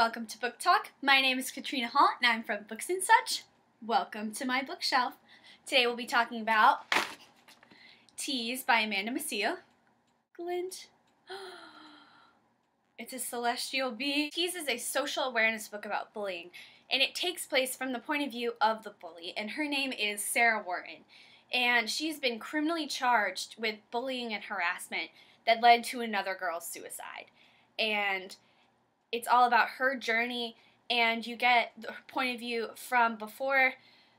Welcome to Book Talk. My name is Katrina Hall and I'm from Books and Such. Welcome to my bookshelf. Today we'll be talking about Tease by Amanda Maciel. Glint. It's a celestial being. Tease is a social awareness book about bullying, and it takes place from the point of view of the bully, and her name is Sarah Wharton. And she's been criminally charged with bullying and harassment that led to another girl's suicide. And it's all about her journey, and you get the point of view from before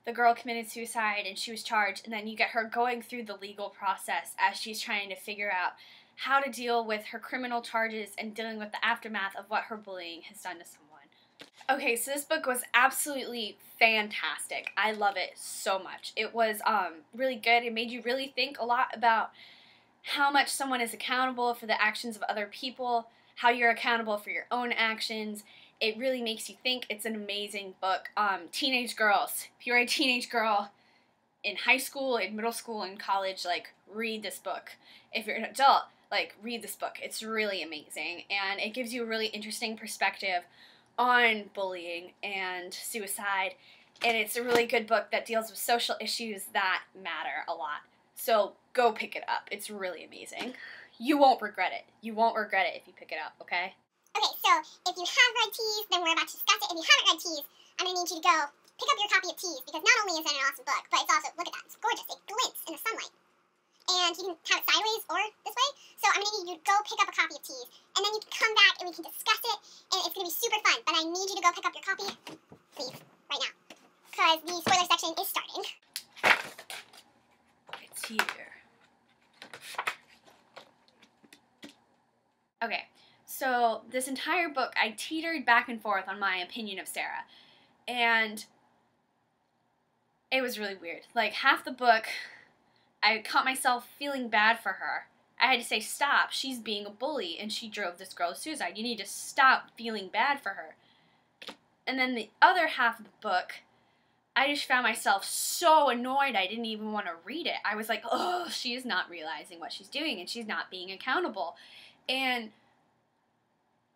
the girl committed suicide and she was charged, and then you get her going through the legal process as she's trying to figure out how to deal with her criminal charges and dealing with the aftermath of what her bullying has done to someone. Okay, so this book was absolutely fantastic. I love it so much. It was really good. It made you really think a lot about how much someone is accountable for the actions of other people, how you're accountable for your own actions. It really makes you think. It's an amazing book. Teenage girls, if you're a teenage girl in high school, in middle school, in college, like, read this book. If you're an adult, like, read this book. It's really amazing, and it gives you a really interesting perspective on bullying and suicide, and it's a really good book that deals with social issues that matter a lot. So go pick it up. It's really amazing. You won't regret it. You won't regret it if you pick it up, okay? Okay, so if you have read Tease, then we're about to discuss it. If you haven't read Tease, I'm going to need you to go pick up your copy of Tease, because not only is it an awesome book, but it's also, look at that, it's gorgeous. It glints in the sunlight. And you can have it sideways or this way. So I'm going to need you to go pick up a copy of Tease, and then you can come back and we can discuss it, and it's going to be super fun. But I need you to go pick up your copy, please, right now, because the spoiler section is starting. It's here. Okay, so this entire book, I teetered back and forth on my opinion of Sarah, and it was really weird. Like, half the book, I caught myself feeling bad for her. I had to say, stop, she's being a bully, and she drove this girl to suicide. You need to stop feeling bad for her. And then the other half of the book, I just found myself so annoyed I didn't even want to read it. I was like, oh, she is not realizing what she's doing, and she's not being accountable. And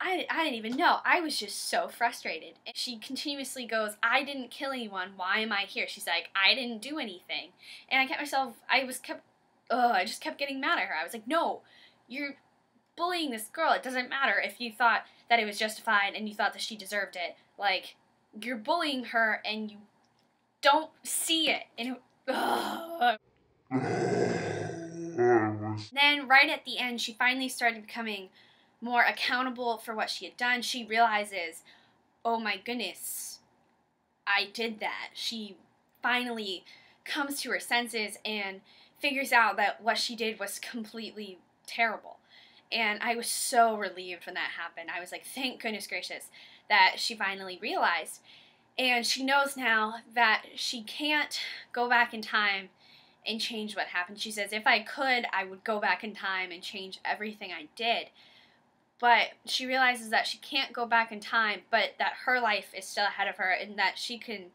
I didn't even know. I was just so frustrated. And she continuously goes, I didn't kill anyone. Why am I here? She's like, I didn't do anything. And I just kept getting mad at her. I was like, no, you're bullying this girl. It doesn't matter if you thought that it was justified and you thought that she deserved it. Like, you're bullying her and you don't see it. And then right at the end, she finally started becoming more accountable for what she had done. She realizes, oh my goodness, I did that. She finally comes to her senses and figures out that what she did was completely terrible. And I was so relieved when that happened. I was like, thank goodness gracious that she finally realized. And she knows now that she can't go back in time and change what happened. She says, if I could, I would go back in time and change everything I did. But she realizes that she can't go back in time, but that her life is still ahead of her and that she can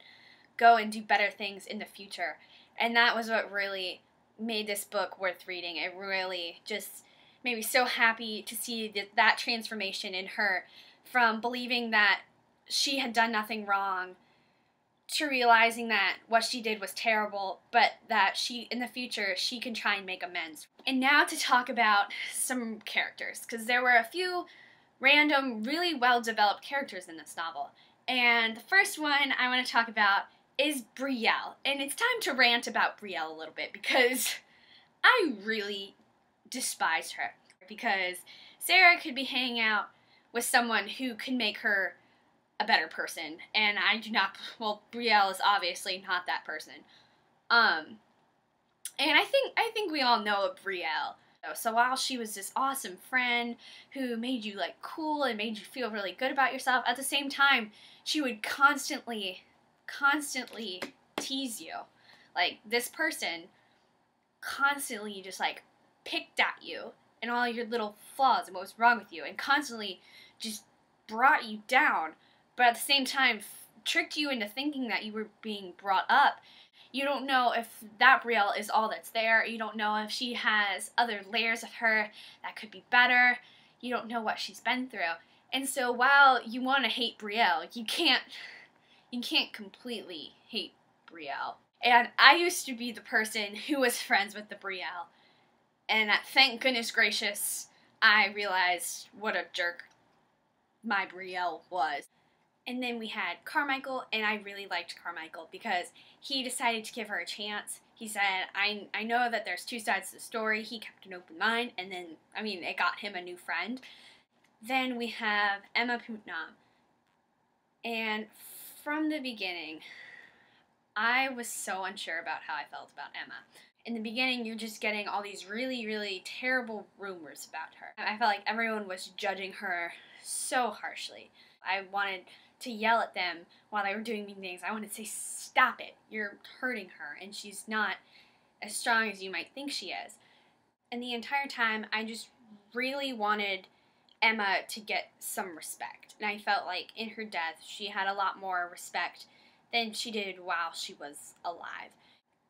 go and do better things in the future. And that was what really made this book worth reading. It really just made me so happy to see that transformation in her, from believing that she had done nothing wrong to realizing that what she did was terrible, but that in the future, she can try and make amends. And now to talk about some characters, because there were a few random, really well-developed characters in this novel. And the first one I want to talk about is Brielle. And it's time to rant about Brielle a little bit, because I really despise her. Because Sarah could be hanging out with someone who can make her a better person, and I do not, well, Brielle is obviously not that person. And I think we all know of Brielle. So while she was this awesome friend who made you, like, cool and made you feel really good about yourself, at the same time, she would constantly tease you. Like, this person constantly just, like, picked at you and all your little flaws and what was wrong with you, and constantly just brought you down, but at the same time tricked you into thinking that you were being brought up. You don't know if that Brielle is all that's there. You don't know if she has other layers of her that could be better. You don't know what she's been through. And so while you want to hate Brielle, you can't completely hate Brielle. And I used to be the person who was friends with the Brielle. And thank goodness gracious, I realized what a jerk my Brielle was. And then we had Carmichael, and I really liked Carmichael because he decided to give her a chance. He said, I know that there's two sides to the story. He kept an open mind, and then, I mean, it got him a new friend. Then we have Emma Putnam. And from the beginning, I was so unsure about how I felt about Emma. In the beginning, you're just getting all these really, really terrible rumors about her. I felt like everyone was judging her so harshly. I wanted to yell at them while they were doing mean things. I wanted to say, stop it, you're hurting her, and she's not as strong as you might think she is. And the entire time, I just really wanted Emma to get some respect. And I felt like in her death, she had a lot more respect than she did while she was alive.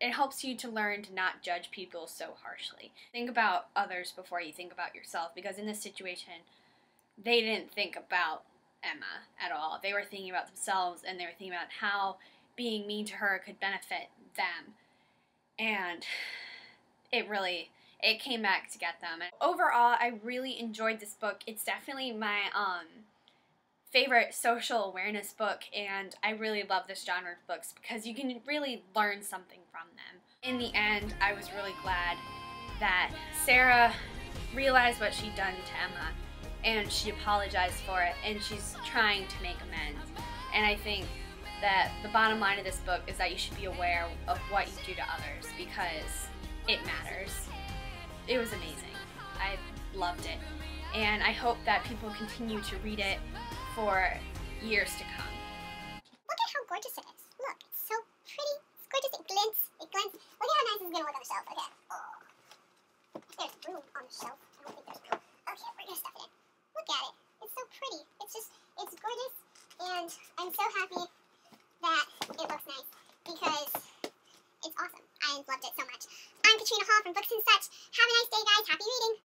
It helps you to learn to not judge people so harshly. Think about others before you think about yourself, because in this situation, they didn't think about Emma at all. They were thinking about themselves, and they were thinking about how being mean to her could benefit them. And it came back to get them. And overall, I really enjoyed this book. It's definitely my favorite social awareness book, and I really love this genre of books because you can really learn something from them. In the end, I was really glad that Sarah realized what she'd done to Emma, and she apologized for it, and she's trying to make amends. And I think that the bottom line of this book is that you should be aware of what you do to others because it matters. It was amazing. I loved it. And I hope that people continue to read it for years to come. Look at how gorgeous it is. Look, it's so pretty. It's gorgeous. It glints. It glints. Look at how nice it's going to look on the shelf. Okay. Oh. There's room on the shelf. I don't think there's room. Okay, we're going to stuff it in. Look at it. It's so pretty. It's gorgeous. And I'm so happy that it looks nice because it's awesome. I loved it so much. I'm Katrina Hall from Books and Such. Have a nice day, guys. Happy reading.